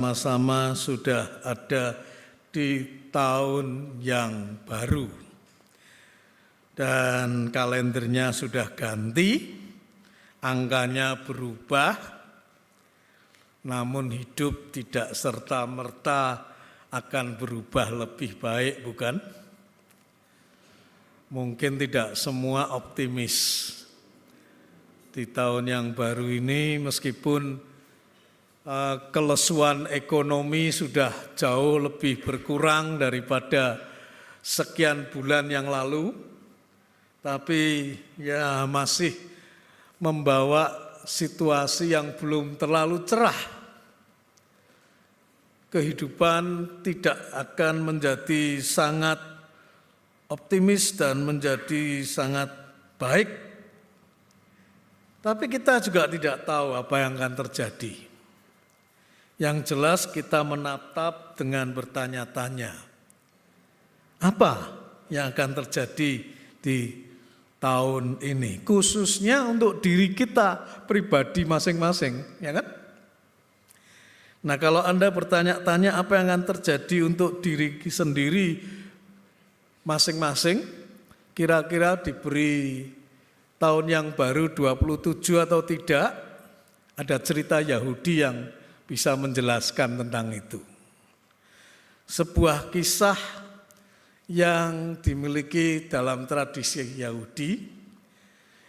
Sama-sama sudah ada di tahun yang baru dan kalendernya sudah ganti, angkanya berubah, namun hidup tidak serta-merta akan berubah lebih baik, bukan? Mungkin tidak semua optimis di tahun yang baru ini, meskipun kelesuan ekonomi sudah jauh lebih berkurang daripada sekian bulan yang lalu, tapi ya masih membawa situasi yang belum terlalu cerah. Kehidupan tidak akan menjadi sangat optimis dan menjadi sangat baik, tapi kita juga tidak tahu apa yang akan terjadi. Yang jelas kita menatap dengan bertanya-tanya, apa yang akan terjadi di tahun ini, khususnya untuk diri kita pribadi masing-masing, ya kan? Nah, kalau Anda bertanya-tanya apa yang akan terjadi untuk diri sendiri masing-masing, kira-kira diberi tahun yang baru 27 atau tidak, ada cerita Yahudi yang bisa menjelaskan tentang itu. Sebuah kisah yang dimiliki dalam tradisi Yahudi,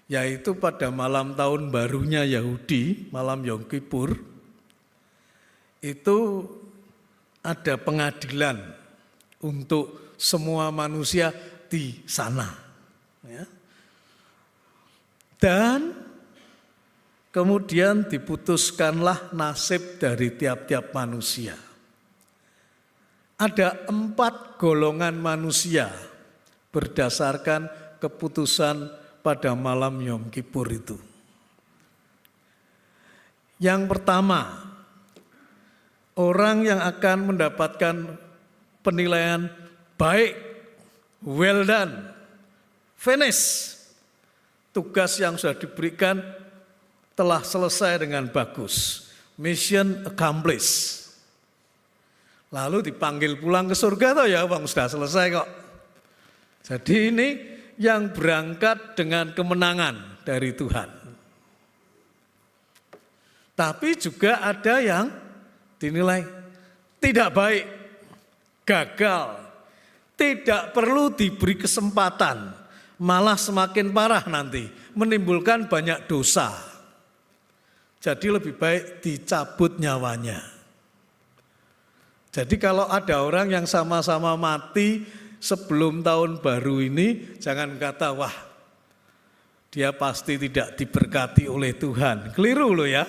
yaitu pada malam tahun barunya Yahudi, malam Yom Kippur, itu ada pengadilan untuk semua manusia di sana. Ya. Dan kemudian diputuskanlah nasib dari tiap-tiap manusia. Ada 4 golongan manusia berdasarkan keputusan pada malam Yom Kippur itu. Yang pertama, orang yang akan mendapatkan penilaian baik, well done, finish. Tugas yang sudah diberikan telah selesai dengan bagus, mission accomplished. Lalu dipanggil pulang ke surga toh ya, bang sudah selesai kok. Jadi ini yang berangkat dengan kemenangan dari Tuhan. Tapi juga ada yang dinilai tidak baik, gagal, tidak perlu diberi kesempatan, malah semakin parah nanti, menimbulkan banyak dosa. Jadi lebih baik dicabut nyawanya. Jadi kalau ada orang yang sama-sama mati sebelum tahun baru ini, jangan kata, wah dia pasti tidak diberkati oleh Tuhan. Keliru loh ya.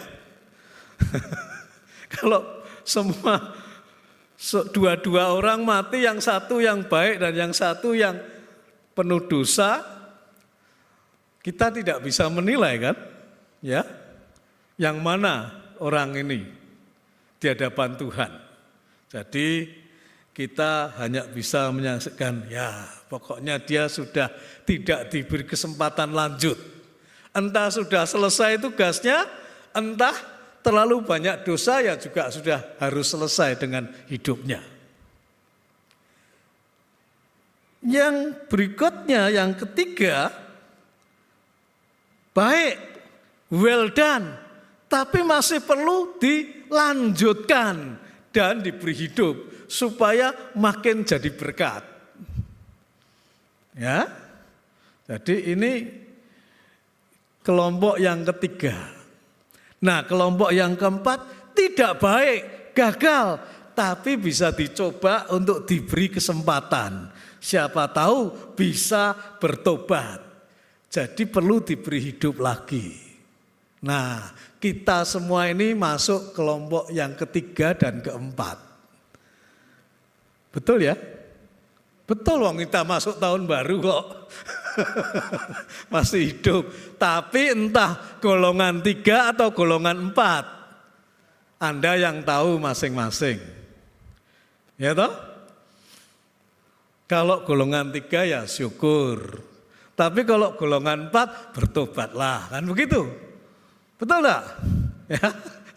Kalau semua dua-dua orang mati, yang satu yang baik dan yang satu yang penuh dosa, kita tidak bisa menilai kan, ya. Yang mana orang ini di hadapan Tuhan. Jadi kita hanya bisa menyaksikan, ya pokoknya dia sudah tidak diberi kesempatan lanjut. Entah sudah selesai tugasnya, entah terlalu banyak dosa, ya juga sudah harus selesai dengan hidupnya. Yang berikutnya, yang ketiga, baik, well done, tapi masih perlu dilanjutkan dan diberi hidup supaya makin jadi berkat. Ya, jadi ini kelompok yang ketiga. Nah, kelompok yang keempat tidak baik, gagal, tapi bisa dicoba untuk diberi kesempatan. Siapa tahu bisa bertobat. Jadi perlu diberi hidup lagi. Nah, kita semua ini masuk kelompok yang ketiga dan keempat. Betul ya? Betul, wong kita masuk tahun baru kok. Masih hidup. Tapi entah golongan 3 atau golongan 4. Anda yang tahu masing-masing. Ya toh? Kalau golongan 3 ya syukur. Tapi kalau golongan 4 bertobatlah, kan begitu? Betul enggak? Ya,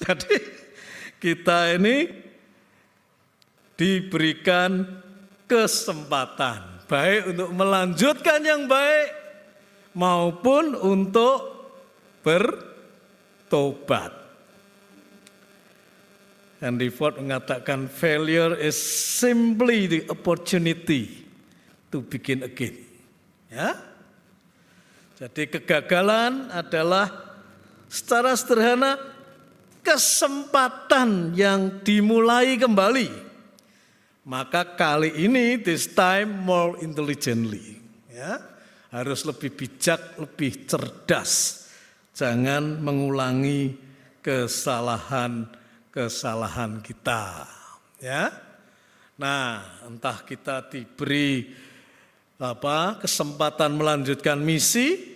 jadi kita ini diberikan kesempatan, baik untuk melanjutkan yang baik maupun untuk bertobat. Henry Ford mengatakan failure is simply the opportunity to begin again. Ya. Jadi kegagalan adalah secara sederhana kesempatan yang dimulai kembali. Maka kali ini this time more intelligently. Ya. Harus lebih bijak, lebih cerdas. Jangan mengulangi kesalahan kita. Ya. Nah, entah kita diberi kesempatan melanjutkan misi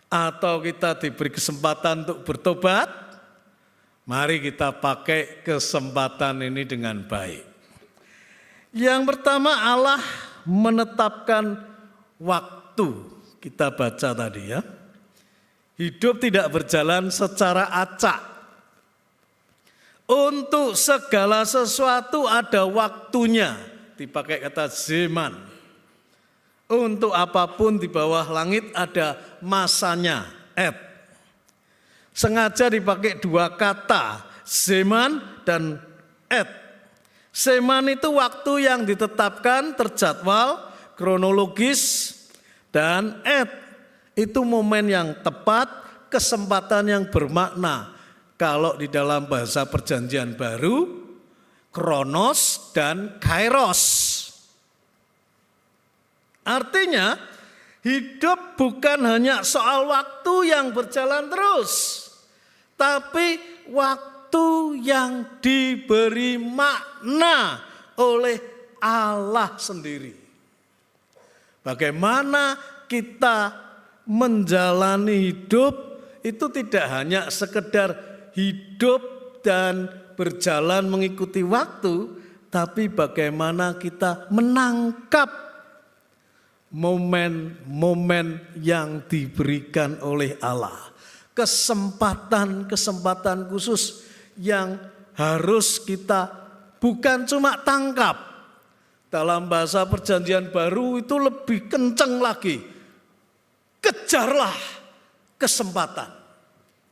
atau kita diberi kesempatan untuk bertobat, mari kita pakai kesempatan ini dengan baik. Yang pertama, Allah menetapkan waktu. Kita baca tadi ya. Hidup tidak berjalan secara acak. Untuk segala sesuatu ada waktunya. Dipakai kata zaman. Untuk apapun di bawah langit ada masanya, et. Sengaja dipakai dua kata, zaman dan et. Zaman itu waktu yang ditetapkan, terjadwal, kronologis, dan et itu momen yang tepat, kesempatan yang bermakna. Kalau di dalam bahasa Perjanjian Baru, kronos dan kairos. Artinya, hidup bukan hanya soal waktu yang berjalan terus, tapi waktu yang diberi makna oleh Allah sendiri. Bagaimana kita menjalani hidup itu tidak hanya sekedar hidup dan berjalan mengikuti waktu, tapi bagaimana kita menangkap momen-momen yang diberikan oleh Allah. Kesempatan-kesempatan khusus yang harus kita bukan cuma tangkap. Dalam bahasa Perjanjian Baru itu lebih kencang lagi. Kejarlah kesempatan.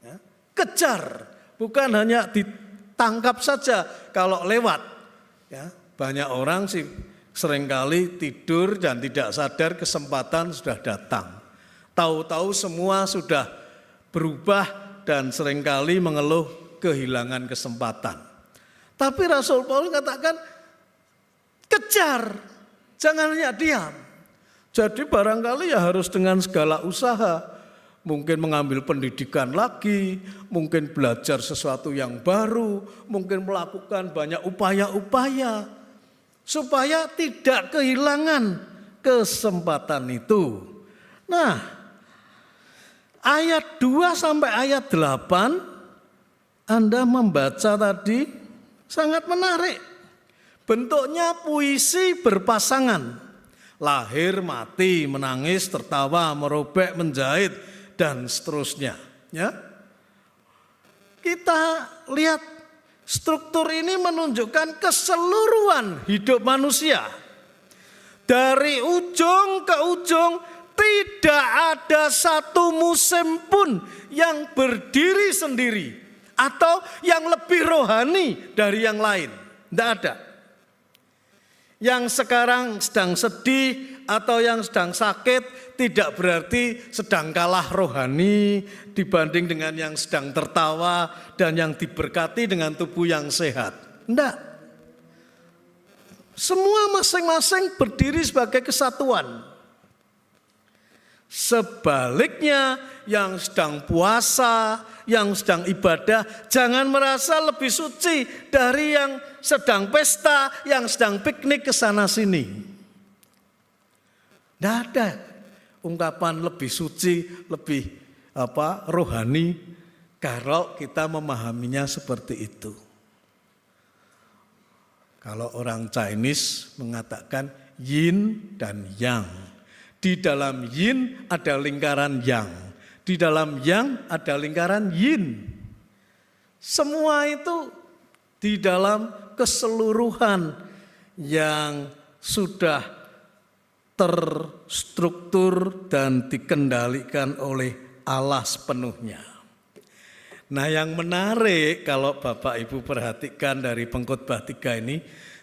Ya, kejar, bukan hanya ditangkap saja kalau lewat. Ya, banyak orang sih seringkali tidur dan tidak sadar kesempatan sudah datang. Tahu-tahu semua sudah berubah dan seringkali mengeluh kehilangan kesempatan. Tapi Rasul Paulus katakan, kejar, jangan hanya diam. Jadi barangkali ya harus dengan segala usaha. Mungkin mengambil pendidikan lagi, mungkin belajar sesuatu yang baru, mungkin melakukan banyak upaya-upaya. Supaya tidak kehilangan kesempatan itu. Nah, ayat 2 sampai ayat 8, Anda membaca tadi sangat menarik. Bentuknya puisi berpasangan. Lahir, mati, menangis, tertawa, merobek, menjahit, dan seterusnya. Ya. Kita lihat struktur ini menunjukkan keseluruhan hidup manusia. Dari ujung ke ujung tidak ada satu musim pun yang berdiri sendiri. Atau yang lebih rohani dari yang lain. Tidak ada. Yang sekarang sedang sedih atau yang sedang sakit tidak berarti sedang kalah rohani dibanding dengan yang sedang tertawa dan yang diberkati dengan tubuh yang sehat. Tidak. Semua masing-masing berdiri sebagai kesatuan. Sebaliknya yang sedang puasa, yang sedang ibadah, jangan merasa lebih suci dari yang sedang pesta, yang sedang piknik ke sana sini. Tidak ada ungkapan lebih suci, lebih rohani kalau kita memahaminya seperti itu. Kalau orang Chinese mengatakan yin dan yang. Di dalam yin ada lingkaran yang. Di dalam yang ada lingkaran yin. Semua itu di dalam keseluruhan yang sudah terstruktur dan dikendalikan oleh Allah sepenuhnya. Nah, yang menarik kalau Bapak Ibu perhatikan dari pengkhotbah 3 ini,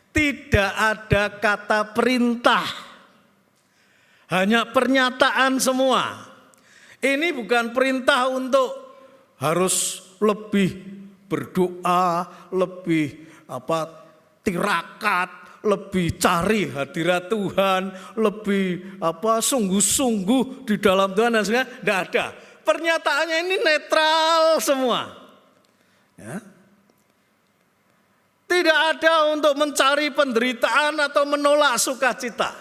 tidak ada kata perintah. Hanya pernyataan semua. Ini bukan perintah untuk harus lebih berdoa, lebih tirakat, lebih cari hadirat Tuhan, lebih sungguh-sungguh di dalam Tuhan dan sebagainya. Tidak ada. Pernyataannya ini netral semua. Ya. Tidak ada untuk mencari penderitaan atau menolak sukacita.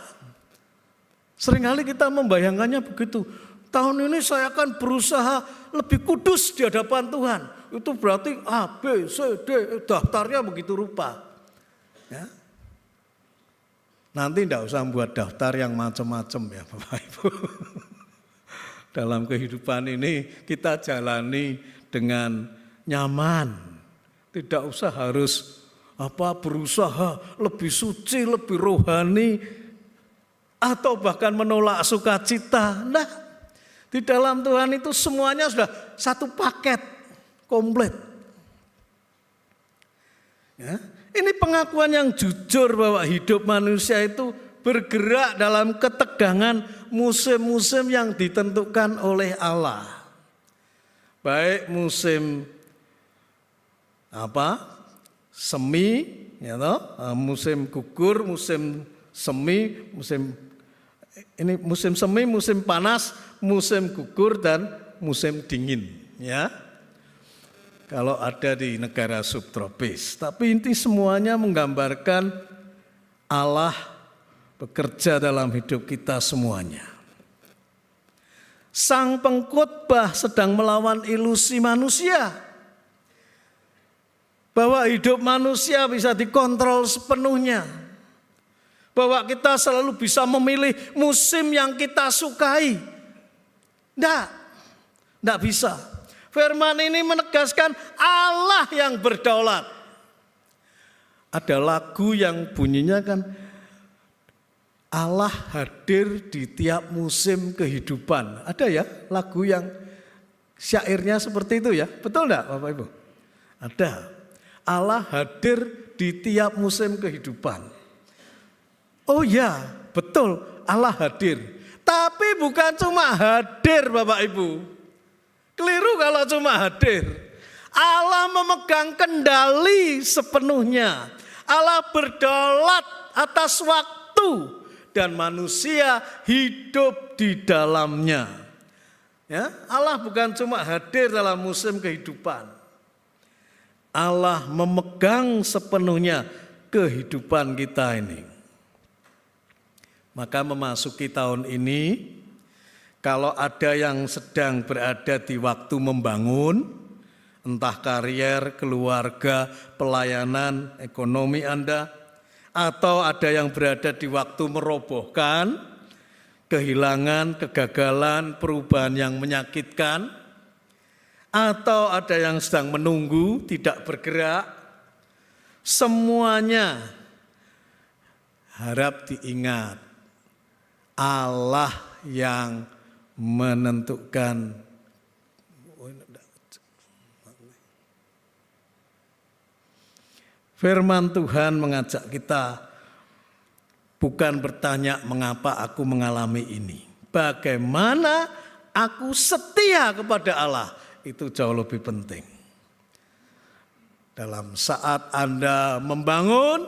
Seringkali kita membayangkannya begitu. Tahun ini saya akan berusaha lebih kudus di hadapan Tuhan. Itu berarti A, B, C, D, daftarnya begitu rupa. Ya. Nanti tidak usah buat daftar yang macam-macam ya Bapak Ibu. Dalam kehidupan ini kita jalani dengan nyaman. Tidak usah harus berusaha lebih suci, lebih rohani, atau bahkan menolak sukacita. Nah, di dalam Tuhan itu semuanya sudah satu paket komplit. Ya, ini pengakuan yang jujur bahwa hidup manusia itu bergerak dalam ketegangan musim-musim yang ditentukan oleh Allah. Baik musim semi, musim gugur, musim semi, musim semi, musim panas, musim gugur dan musim dingin, ya. Kalau ada di negara subtropis, tapi inti semuanya menggambarkan Allah bekerja dalam hidup kita semuanya. Sang pengkhotbah sedang melawan ilusi manusia bahwa hidup manusia bisa dikontrol sepenuhnya, bahwa kita selalu bisa memilih musim yang kita sukai. Tidak bisa. Firman ini menegaskan Allah yang berdaulat. Ada lagu yang bunyinya kan, Allah hadir di tiap musim kehidupan. Ada ya lagu yang syairnya seperti itu ya? Betul enggak Bapak Ibu? Ada. Allah hadir di tiap musim kehidupan. Oh ya, betul Allah hadir. Tapi bukan cuma hadir Bapak Ibu. Keliru kalau cuma hadir. Allah memegang kendali sepenuhnya. Allah berdaulat atas waktu. Dan manusia hidup di dalamnya. Ya, Allah bukan cuma hadir dalam musim kehidupan. Allah memegang sepenuhnya kehidupan kita ini. Maka memasuki tahun ini, kalau ada yang sedang berada di waktu membangun, entah karier, keluarga, pelayanan, ekonomi Anda, atau ada yang berada di waktu merobohkan, kehilangan, kegagalan, perubahan yang menyakitkan, atau ada yang sedang menunggu, tidak bergerak, semuanya harap diingat, Allah yang menentukan. Firman Tuhan mengajak kita bukan bertanya mengapa aku mengalami ini. Bagaimana aku setia kepada Allah, itu jauh lebih penting. Dalam saat Anda membangun,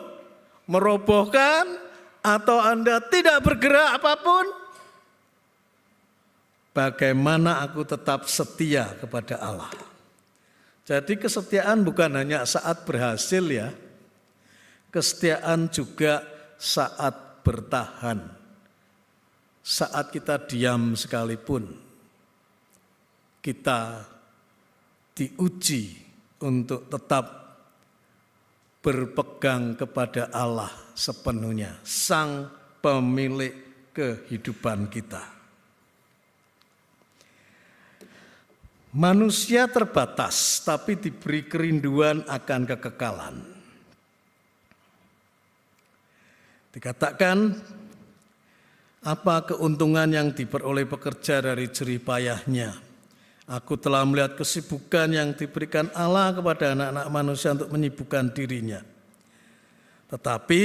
merobohkan, atau Anda tidak bergerak apapun, bagaimana aku tetap setia kepada Allah. Jadi kesetiaan bukan hanya saat berhasil ya, kesetiaan juga saat bertahan, saat kita diam sekalipun, kita diuji untuk tetap berpegang kepada Allah sepenuhnya, Sang pemilik kehidupan kita. Manusia terbatas, tapi diberi kerinduan akan kekekalan. Dikatakan, apa keuntungan yang diperoleh pekerja dari jerih payahnya? Aku telah melihat kesibukan yang diberikan Allah kepada anak-anak manusia untuk menyibukkan dirinya. Tetapi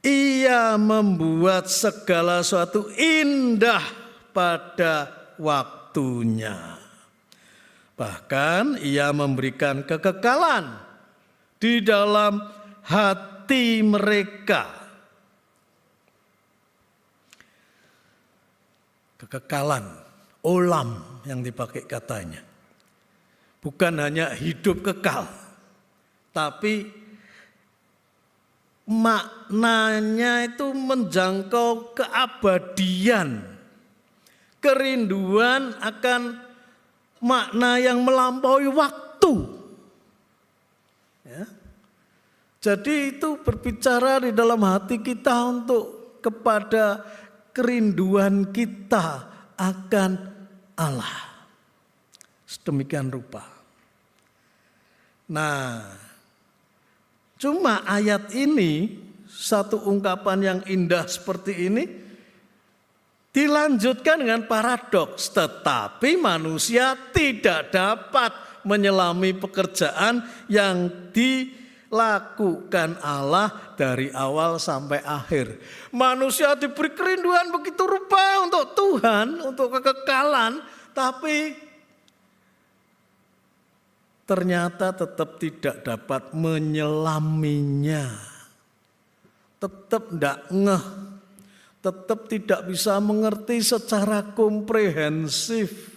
Ia membuat segala sesuatu indah pada waktunya. Bahkan Ia memberikan kekekalan di dalam hati mereka. Kekekalan, olam yang dipakai katanya. Bukan hanya hidup kekal, tapi maknanya itu menjangkau keabadian. Kerinduan akan makna yang melampaui waktu. Ya. Jadi itu berbicara di dalam hati kita untuk kepada kerinduan kita akan Allah. Sedemikian rupa. Nah, cuma ayat ini, satu ungkapan yang indah seperti ini, dilanjutkan dengan paradoks. Tetapi manusia tidak dapat menyelami pekerjaan yang dilakukan Allah dari awal sampai akhir. Manusia diberi kerinduan begitu rupa untuk Tuhan, untuk kekekalan, tapi ternyata tetap tidak dapat menyelaminya. Tetap tidak ngeh, tetap tidak bisa mengerti secara komprehensif.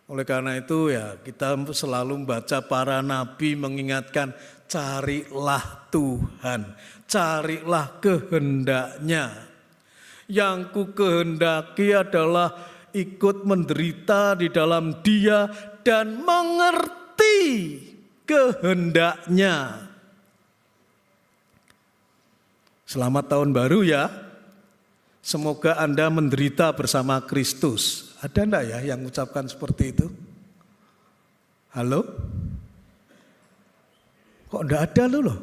Oleh karena itu ya kita selalu membaca para nabi mengingatkan, carilah Tuhan, carilah kehendaknya. Yang ku kehendaki adalah ikut menderita di dalam Dia dan mengerti kehendaknya. Selamat tahun baru ya. Semoga Anda menderita bersama Kristus. Ada enggak ya yang mengucapkan seperti itu? Halo? Kok enggak ada loh?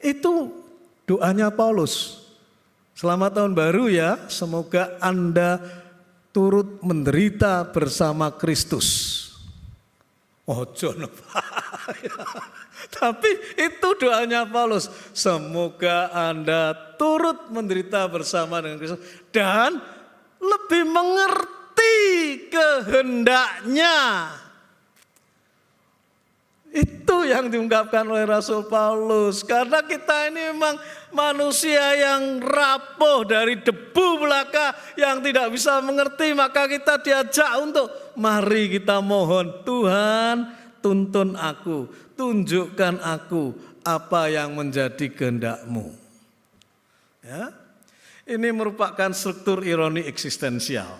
Itu doanya Paulus. Selamat tahun baru ya, semoga Anda turut menderita bersama Kristus. Ojo tapi itu doanya Paulus. Semoga Anda turut menderita bersama dengan Kristus dan lebih mengerti kehendaknya. Itu yang diungkapkan oleh Rasul Paulus. Karena kita ini memang manusia yang rapuh dari debu belaka yang tidak bisa mengerti. Maka kita diajak untuk mari kita mohon, Tuhan tuntun aku, tunjukkan aku apa yang menjadi kehendak-Mu. Ya. Ini merupakan struktur ironi eksistensial.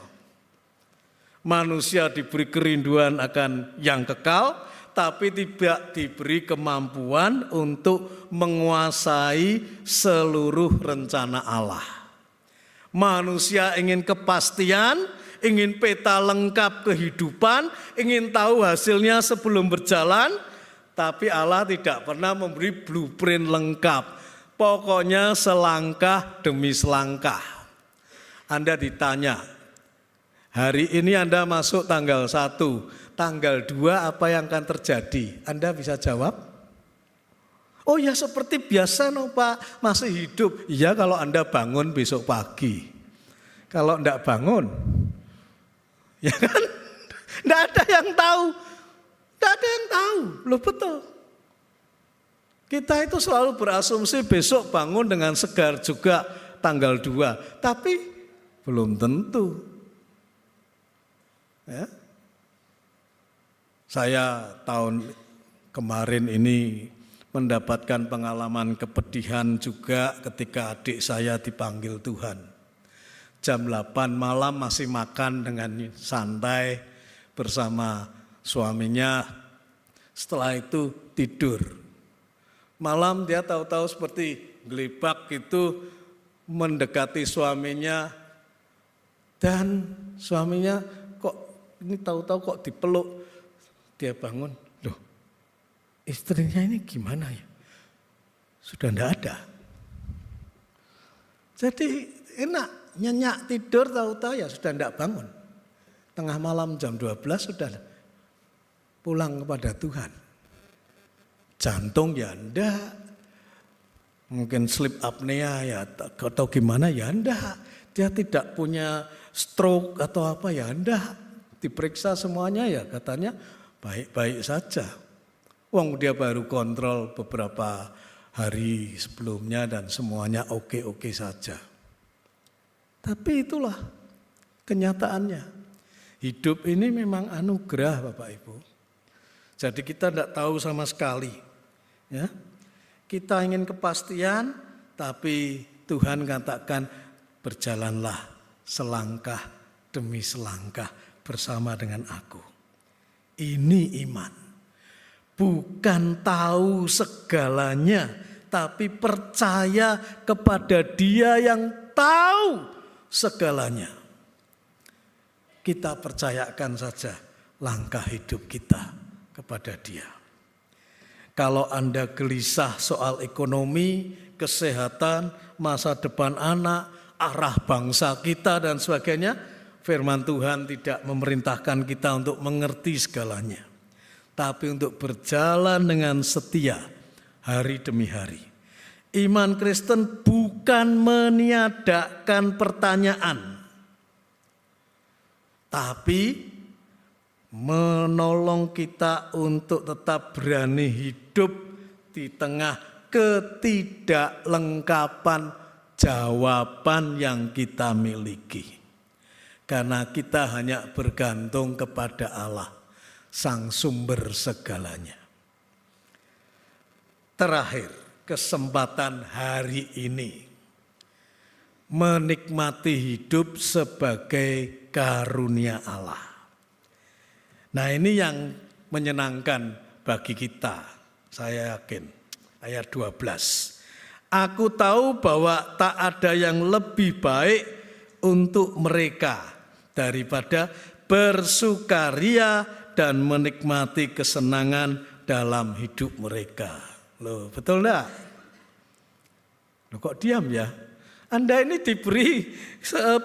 Manusia diberi kerinduan akan yang kekal, tapi tidak diberi kemampuan untuk menguasai seluruh rencana Allah. Manusia ingin kepastian, ingin peta lengkap kehidupan, ingin tahu hasilnya sebelum berjalan, tapi Allah tidak pernah memberi blueprint lengkap. Pokoknya selangkah demi selangkah. Anda ditanya, hari ini Anda masuk tanggal 1, tanggal 2 apa yang akan terjadi? Anda bisa jawab? Oh ya seperti biasa no Pak, masih hidup. Iya kalau Anda bangun besok pagi. Kalau enggak bangun, ya kan? Enggak ada yang tahu. Enggak ada yang tahu, loh betul. Kita itu selalu berasumsi besok bangun dengan segar juga tanggal 2. Tapi belum tentu. Ya. Saya tahun kemarin ini mendapatkan pengalaman kepedihan juga ketika adik saya dipanggil Tuhan. Jam 8 malam masih makan dengan santai bersama suaminya. Setelah itu tidur. Malam dia tahu-tahu seperti gelibak gitu mendekati suaminya. Dan suaminya kok ini tahu-tahu kok dipeluk. Dia bangun, loh istrinya ini gimana ya? sudah tidak ada. Jadi enak, nyenyak tidur tahu-tahu ya sudah tidak bangun. Tengah malam jam 12 sudah pulang kepada Tuhan. Jantung ya enggak, mungkin sleep apnea ya atau gimana ya enggak. Dia tidak punya stroke atau apa ya enggak. Diperiksa semuanya ya katanya baik-baik saja. Wong dia baru kontrol beberapa hari sebelumnya dan semuanya oke-oke saja. Tapi itulah kenyataannya. Hidup ini memang anugerah Bapak Ibu. Jadi kita tidak tahu sama sekali. Ya. Kita ingin kepastian, tapi Tuhan katakan berjalanlah selangkah demi selangkah bersama dengan aku. Ini iman. Bukan tahu segalanya, tapi percaya kepada Dia yang tahu segalanya. Kita percayakan saja langkah hidup kita kepada Dia. Kalau Anda gelisah soal ekonomi, kesehatan, masa depan anak, arah bangsa kita dan sebagainya, firman Tuhan tidak memerintahkan kita untuk mengerti segalanya. Tapi untuk berjalan dengan setia hari demi hari. Iman Kristen bukan meniadakan pertanyaan, tapi menolong kita untuk tetap berani hidup di tengah ketidaklengkapan jawaban yang kita miliki. Karena kita hanya bergantung kepada Allah, Sang sumber segalanya. Terakhir, kesempatan hari ini menikmati hidup sebagai karunia Allah. Nah, ini yang menyenangkan bagi kita, saya yakin. Ayat 12. Aku tahu bahwa tak ada yang lebih baik untuk mereka daripada bersukaria dan menikmati kesenangan dalam hidup mereka. Loh, betul enggak? Loh, kok diam ya? Anda ini diberi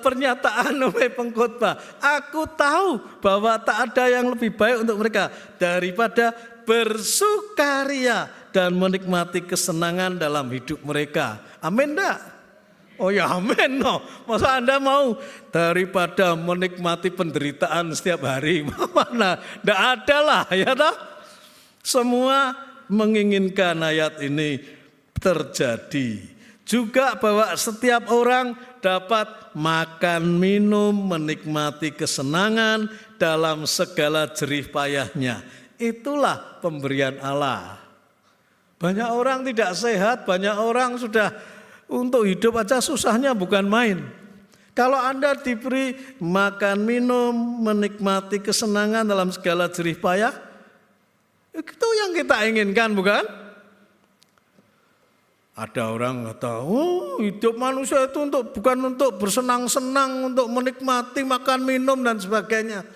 pernyataan oleh pengkhotbah. Aku tahu bahwa tak ada yang lebih baik untuk mereka daripada bersukaria dan menikmati kesenangan dalam hidup mereka. Amin enggak? Oh ya amin no. Masa Anda mau daripada menikmati penderitaan setiap hari? Mana? Tidak ada lah ya toh. Semua menginginkan ayat ini terjadi. Juga bahwa setiap orang dapat makan, minum, menikmati kesenangan dalam segala jerih payahnya. Itulah pemberian Allah. Banyak orang tidak sehat, banyak orang sudah untuk hidup aja susahnya bukan main. Kalau Anda diberi makan, minum, menikmati kesenangan dalam segala jerih payah, itu yang kita inginkan bukan? Ada orang kata, oh hidup manusia itu bukan untuk bersenang-senang, untuk menikmati makan, minum dan sebagainya.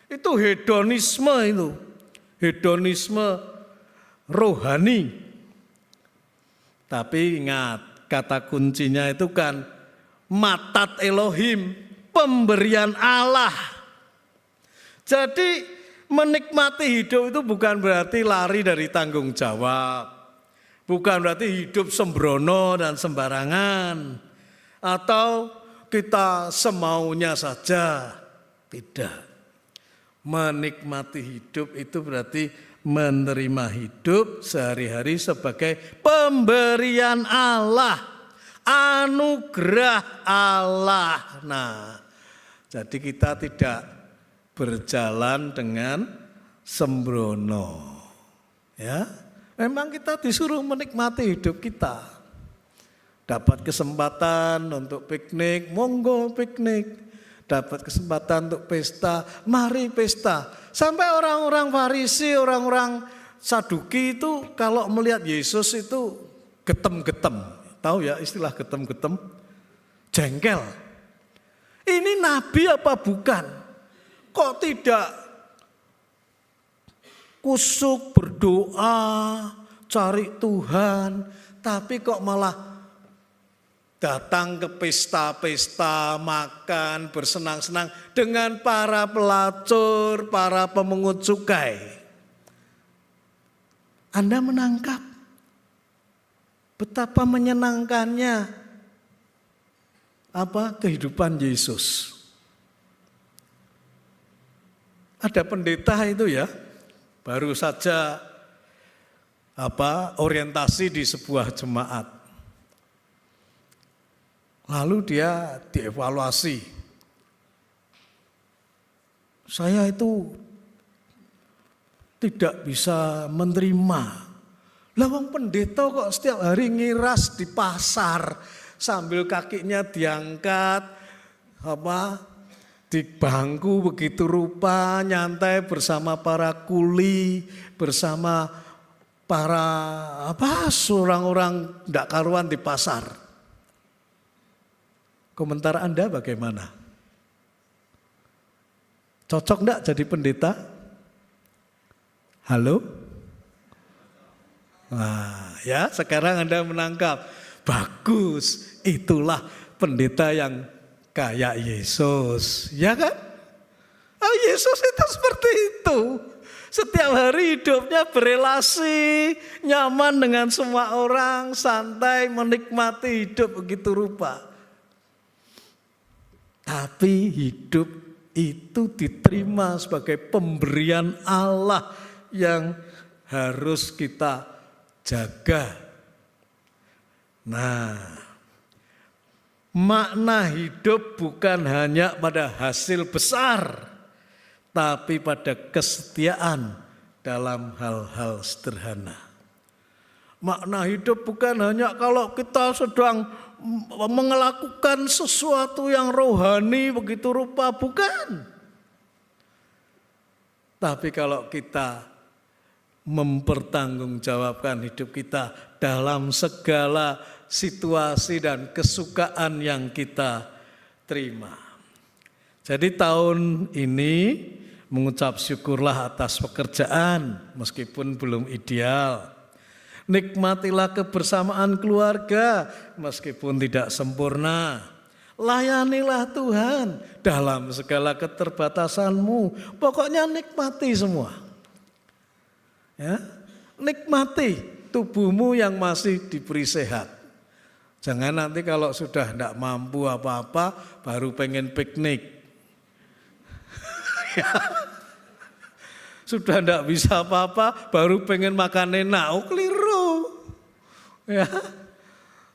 Itu hedonisme itu. Hedonisme rohani. Tapi ingat, kata kuncinya itu kan matat Elohim, pemberian Allah. Jadi menikmati hidup itu bukan berarti lari dari tanggung jawab. Bukan berarti hidup sembrono dan sembarangan. Atau kita semaunya saja. Tidak. Menikmati hidup itu berarti menerima hidup sehari-hari sebagai pemberian Allah, anugerah Allah. Nah, jadi kita tidak berjalan dengan sembrono. Ya, memang kita disuruh menikmati hidup kita. Dapat kesempatan untuk piknik, monggo piknik. Dapat kesempatan untuk pesta, mari pesta. Sampai orang-orang Farisi, orang-orang Saduki itu kalau melihat Yesus itu getem-getem. Tahu ya istilah getem-getem? Jengkel. Ini nabi apa bukan? Kok tidak kusuk berdoa, cari Tuhan, tapi kok malah datang ke pesta-pesta, makan, bersenang-senang dengan para pelacur, para pemungut cukai. Anda menangkap betapa menyenangkannya kehidupan Yesus. Ada pendeta itu ya, baru saja orientasi di sebuah jemaat. Lalu dia dievaluasi. Saya itu tidak bisa menerima. Lawang pendeta kok setiap hari ngiras di pasar sambil kakinya diangkat di bangku begitu rupa, nyantai bersama para kuli, bersama para orang-orang tidak karuan di pasar. Komentar Anda bagaimana? Cocok enggak jadi pendeta? Halo? Nah, ya sekarang Anda menangkap. Bagus, itulah pendeta yang kayak Yesus, ya kan? Yesus itu seperti itu. Setiap hari hidupnya berelasi, nyaman dengan semua orang, santai, menikmati hidup begitu rupa. Tapi hidup itu diterima sebagai pemberian Allah yang harus kita jaga. Nah, makna hidup bukan hanya pada hasil besar, tapi pada kesetiaan dalam hal-hal sederhana. Makna hidup bukan hanya kalau kita sedang melakukan sesuatu yang rohani begitu rupa, bukan. Tapi kalau kita mempertanggungjawabkan hidup kita dalam segala situasi dan kesukaan yang kita terima. Jadi tahun ini mengucap syukurlah atas pekerjaan meskipun belum ideal. Nikmatilah kebersamaan keluarga meskipun tidak sempurna. Layanilah Tuhan dalam segala keterbatasanmu. Pokoknya nikmati semua. Ya, nikmati tubuhmu yang masih diberi sehat. Jangan nanti kalau sudah tidak mampu apa-apa baru pengen piknik. Sudah tidak bisa apa-apa baru pengen makan enak. Keliru. Ya.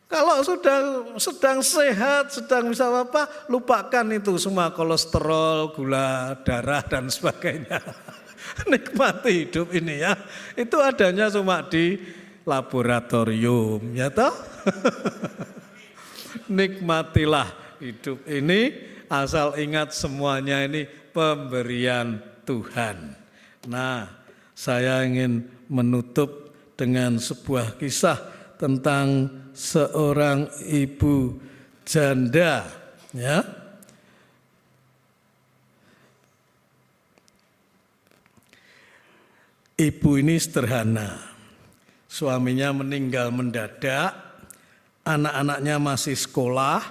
Kalau sudah sedang sehat, sedang bisa apa-apa, lupakan itu semua kolesterol, gula darah dan sebagainya. Nikmati hidup ini ya. Itu adanya cuma di laboratorium, ya toh? Nikmatilah hidup ini, asal ingat semuanya ini pemberian Tuhan. Nah, saya ingin menutup dengan sebuah kisah tentang seorang ibu janda, ya. Ibu ini sederhana, suaminya meninggal mendadak, anak-anaknya masih sekolah,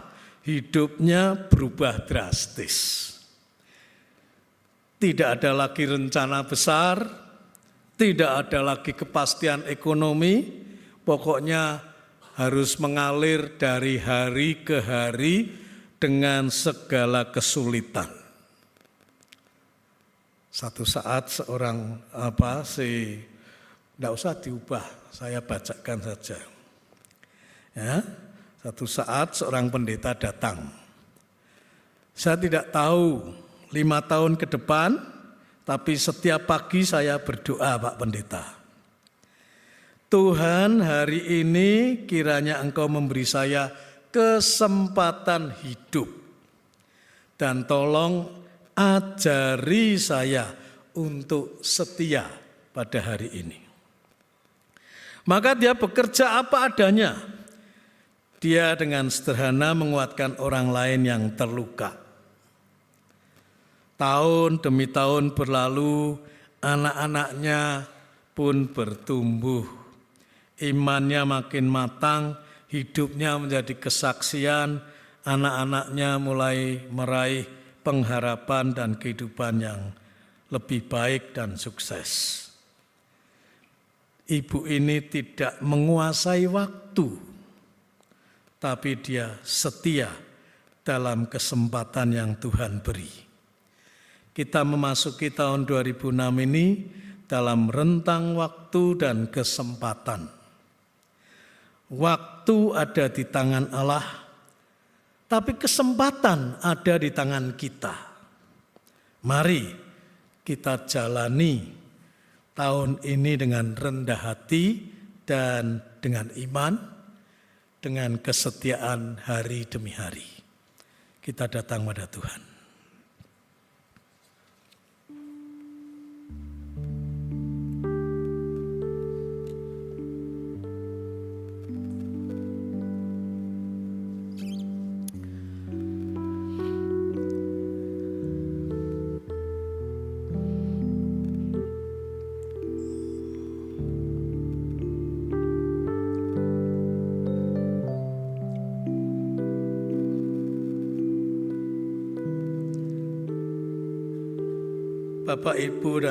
hidupnya berubah drastis. Tidak ada lagi rencana besar, tidak ada lagi kepastian ekonomi, pokoknya harus mengalir dari hari ke hari dengan segala kesulitan. Satu saat seorang tidak usah diubah, saya bacakan saja. Ya, satu saat seorang pendeta datang. Saya tidak tahu 5 tahun ke depan, tapi setiap pagi saya berdoa, Pak Pendeta. Tuhan, hari ini kiranya Engkau memberi saya kesempatan hidup. Dan tolong ajari saya untuk setia pada hari ini. Maka dia bekerja apa adanya. Dia dengan sederhana menguatkan orang lain yang terluka. Tahun demi tahun berlalu, anak-anaknya pun bertumbuh. imannya makin matang, hidupnya menjadi kesaksian, anak-anaknya mulai meraih pengharapan dan kehidupan yang lebih baik dan sukses. Ibu ini tidak menguasai waktu, tapi dia setia dalam kesempatan yang Tuhan beri. Kita memasuki tahun 2006 ini dalam rentang waktu dan kesempatan. Waktu ada di tangan Allah, tapi kesempatan ada di tangan kita. Mari kita jalani tahun ini dengan rendah hati dan dengan iman, dengan kesetiaan hari demi hari. Kita datang pada Tuhan. Bapak, Ibu, dan